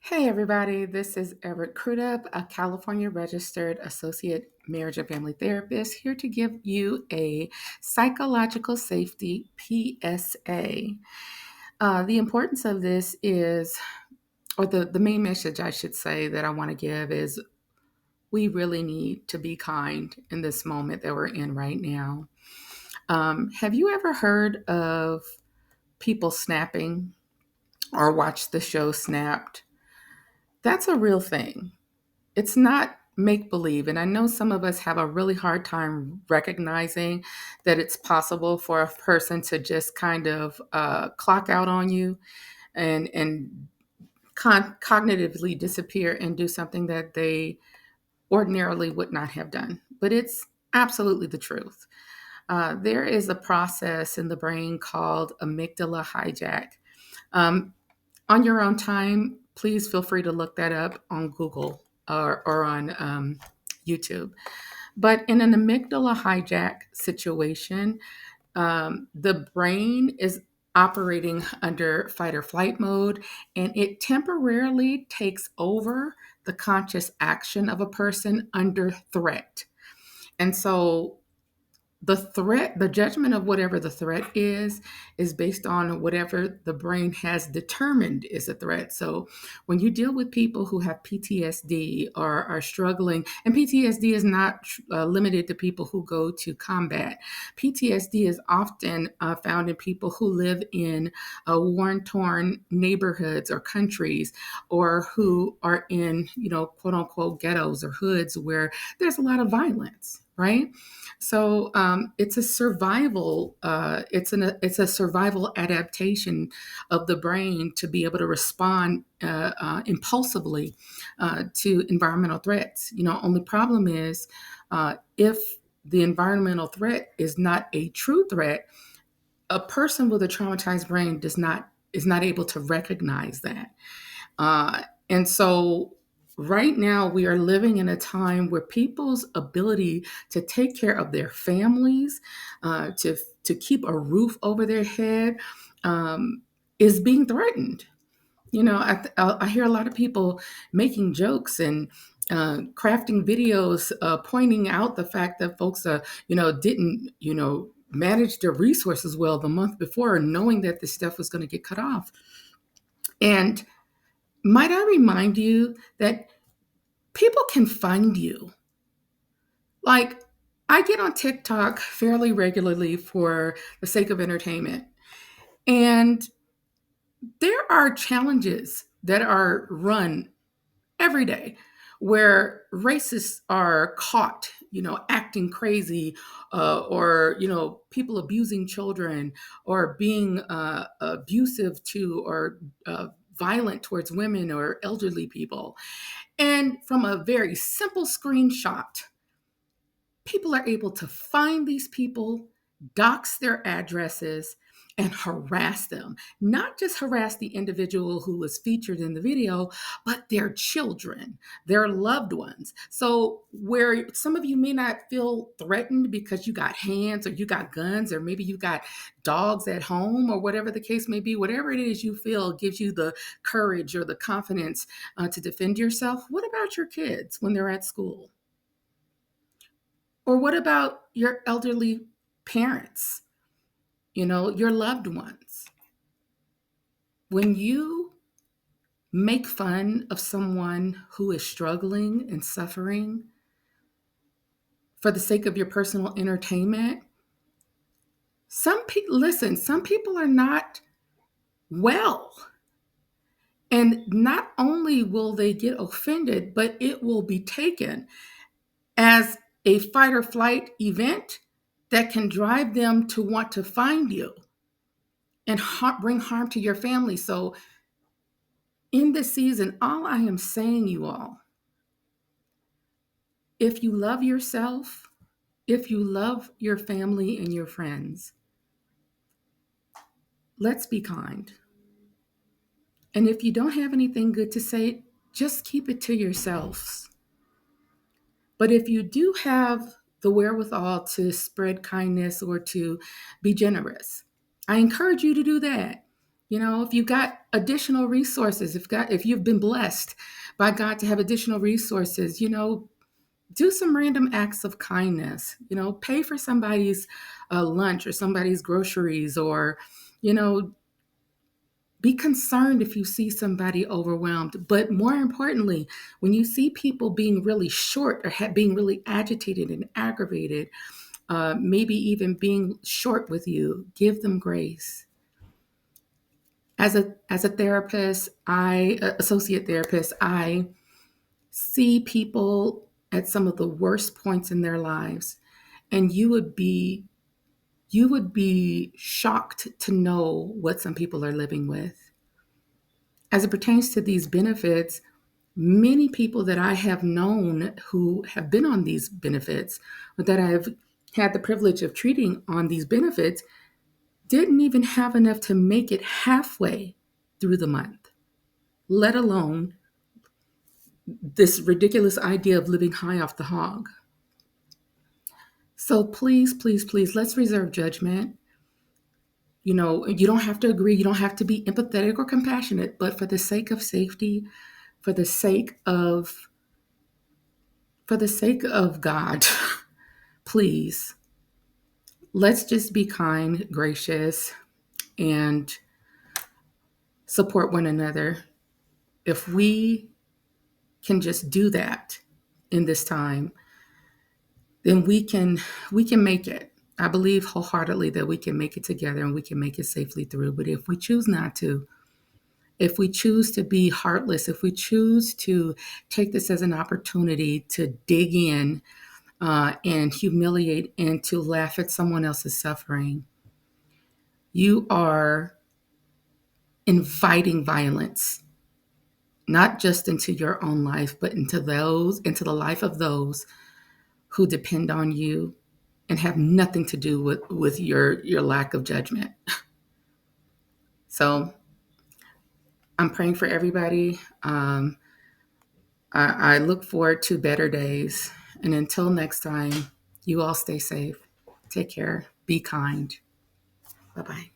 Hey everybody, this is Everett Crudup, a California registered associate marriage and family therapist, here to give you a psychological safety PSA. The importance of this is, or the main message I should say that I want to give is we really need to be kind in this moment that we're in right now. Have you ever heard of people snapping or watched the show Snapped? That's a real thing. It's not make believe. And I know some of us have a really hard time recognizing that it's possible for a person to just kind of clock out on you and cognitively disappear and do something that they ordinarily would not have done. But it's absolutely the truth. There is a process in the brain called amygdala hijack. Um, on your own time, please feel free to look that up on Google or on YouTube. But in an amygdala hijack situation, the brain is operating under fight or flight mode, and it temporarily takes over the conscious action of a person under threat. And so the judgment of whatever the threat is based on whatever the brain has determined is a threat. So when you deal with people who have PTSD or are struggling, and PTSD is not limited to people who go to combat. PTSD is often found in people who live in war-torn neighborhoods or countries, or who are in, quote unquote ghettos or hoods where there's a lot of violence, right? So it's a survival. It's a survival adaptation of the brain to be able to respond impulsively to environmental threats. Only problem is if the environmental threat is not a true threat, a person with a traumatized brain is not able to recognize that. And so right now we are living in a time where people's ability to take care of their families, to keep a roof over their head, is being threatened. I hear a lot of people making jokes and crafting videos pointing out the fact that folks, didn't, manage their resources well the month before, knowing that this stuff was going to get cut off. And might I remind you that people can find you? Like, I get on TikTok fairly regularly for the sake of entertainment. And there are challenges that are run every day where racists are caught, acting crazy, or, people abusing children or being abusive to or violent towards women or elderly people. And from a very simple screenshot, people are able to find these people, dox their addresses, and harass them. Not just harass the individual who was featured in the video, but their children, their loved ones. So, where some of you may not feel threatened because you got hands or you got guns or maybe you got dogs at home or whatever the case may be, whatever it is you feel gives you the courage or the confidence to defend yourself. What about your kids when they're at school? Or what about your elderly parents, your loved ones? When you make fun of someone who is struggling and suffering for the sake of your personal entertainment, some people are not well. And not only will they get offended, but it will be taken as a fight or flight event that can drive them to want to find you and bring harm to your family. So, in this season, all I am saying, you all, if you love yourself, if you love your family and your friends, let's be kind. And if you don't have anything good to say, just keep it to yourselves. But if you do have the wherewithal to spread kindness or to be generous, I encourage you to do that. If you've got additional resources, if you've been blessed by God to have additional resources, do some random acts of kindness. Pay for somebody's lunch or somebody's groceries, or you know be concerned if you see somebody overwhelmed. But more importantly, when you see people being really short or being really agitated and aggravated, maybe even being short with you, give them grace. As a therapist, associate therapist, I see people at some of the worst points in their lives, and you would be shocked to know what some people are living with. As it pertains to these benefits, many people that I have known who have been on these benefits, or that I've had the privilege of treating on these benefits, didn't even have enough to make it halfway through the month, let alone this ridiculous idea of living high off the hog. So please, please, please, let's reserve judgment. You don't have to agree, you don't have to be empathetic or compassionate, but for the sake of safety, for the sake of God, please, let's just be kind, gracious, and support one another. If we can just do that in this time, then we can make it. I believe wholeheartedly that we can make it together and we can make it safely through. But if we choose not to, if we choose to be heartless, if we choose to take this as an opportunity to dig in and humiliate and to laugh at someone else's suffering, you are inviting violence, not just into your own life, but into the life of those who depend on you and have nothing to do with your lack of judgment. So I'm praying for everybody. I look forward to better days. And until next time, you all stay safe. Take care. Be kind. Bye bye.